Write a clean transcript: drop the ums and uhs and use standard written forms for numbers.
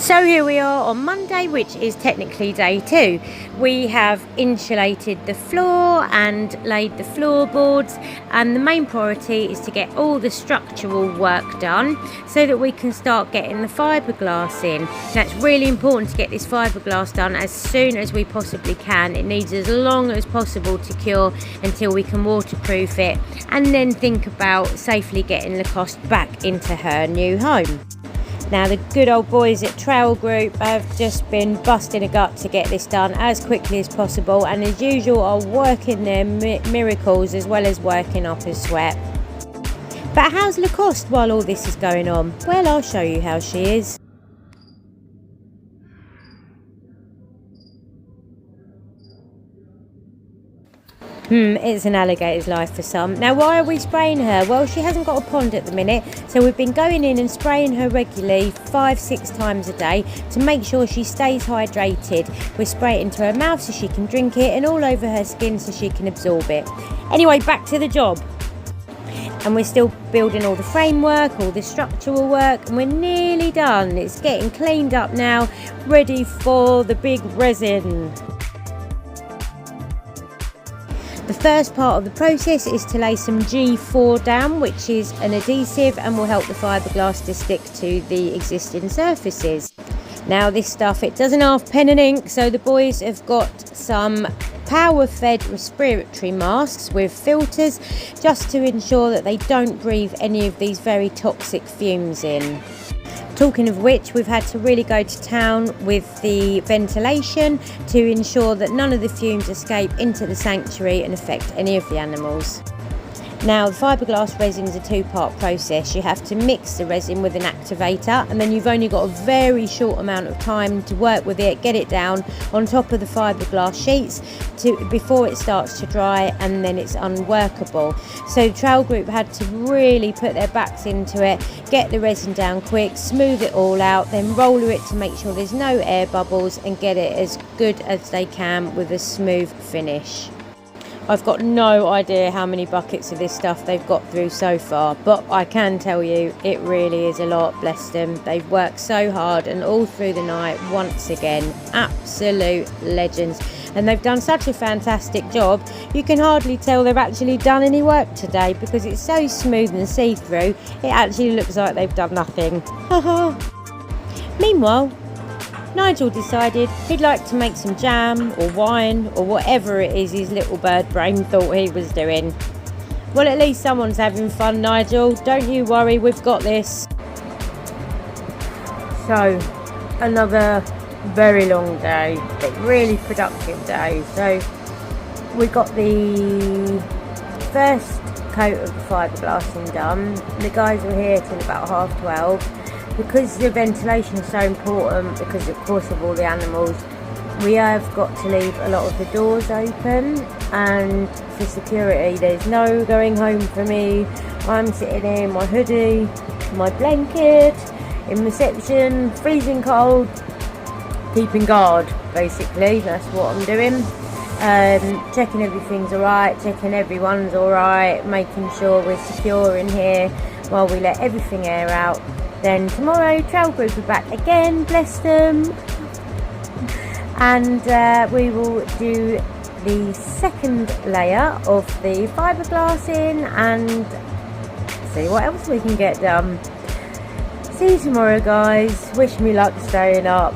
So here we are on Monday, which is technically day 2. We have insulated the floor and laid the floorboards, and the main priority is to get all the structural work done so that we can start getting the fibreglass in. Now it's really important to get this fibreglass done as soon as we possibly can. It needs as long as possible to cure until we can waterproof it, and then think about safely getting Lacoste back into her new home. Now the good old boys at Trail Group have just been busting a gut to get this done as quickly as possible, and as usual are working their miracles as well as working up a sweat. But how's Lacoste while all this is going on? Well, I'll show you how she is. It's an alligator's life for some. Now, why are we spraying her? Well, she hasn't got a pond at the minute, so we've been going in and spraying her regularly 5-6 times a day to make sure she stays hydrated. We spray it into her mouth so she can drink it, and all over her skin so she can absorb it. Anyway, back to the job. And we're still building all the framework, all the structural work, and we're nearly done. It's getting cleaned up now, ready for the big resin. The first part of the process is to lay some G4 down, which is an adhesive and will help the fiberglass to stick to the existing surfaces. Now this stuff, it doesn't have pen and ink, so the boys have got some power-fed respiratory masks with filters just to ensure that they don't breathe any of these very toxic fumes in. Talking of which, we've had to really go to town with the ventilation to ensure that none of the fumes escape into the sanctuary and affect any of the animals. Now, the fiberglass resin is a 2-part process. You have to mix the resin with an activator, and then you've only got a very short amount of time to work with it, get it down on top of the fiberglass sheets before it starts to dry, and then it's unworkable. So the Trail Group had to really put their backs into it, get the resin down quick, smooth it all out, then roller it to make sure there's no air bubbles, and get it as good as they can with a smooth finish. I've got no idea how many buckets of this stuff they've got through so far, but I can tell you it really is a lot, bless them. They've worked so hard and all through the night once again. Absolute legends. And they've done such a fantastic job, you can hardly tell they've actually done any work today because it's so smooth and see-through, it actually looks like they've done nothing. Meanwhile, Nigel decided he'd like to make some jam or wine or whatever it is his little bird brain thought he was doing. Well, at least someone's having fun, Nigel. Don't you worry, we've got this. So, another very long day, but really productive day. So, we got the first coat of the fiberglassing done. The guys were here till about 12:30. Because the ventilation is so important, because of course of all the animals, we have got to leave a lot of the doors open, and for security there's no going home for me. I'm sitting here in my hoodie, my blanket, in reception, freezing cold, keeping guard basically. That's what I'm doing. Checking everything's alright, checking everyone's alright, making sure we're secure in here while we let everything air out. Then tomorrow, Trail Group are back again, bless them. And we will do the second layer of the fiberglassing and see what else we can get done. See you tomorrow, guys. Wish me luck staying up.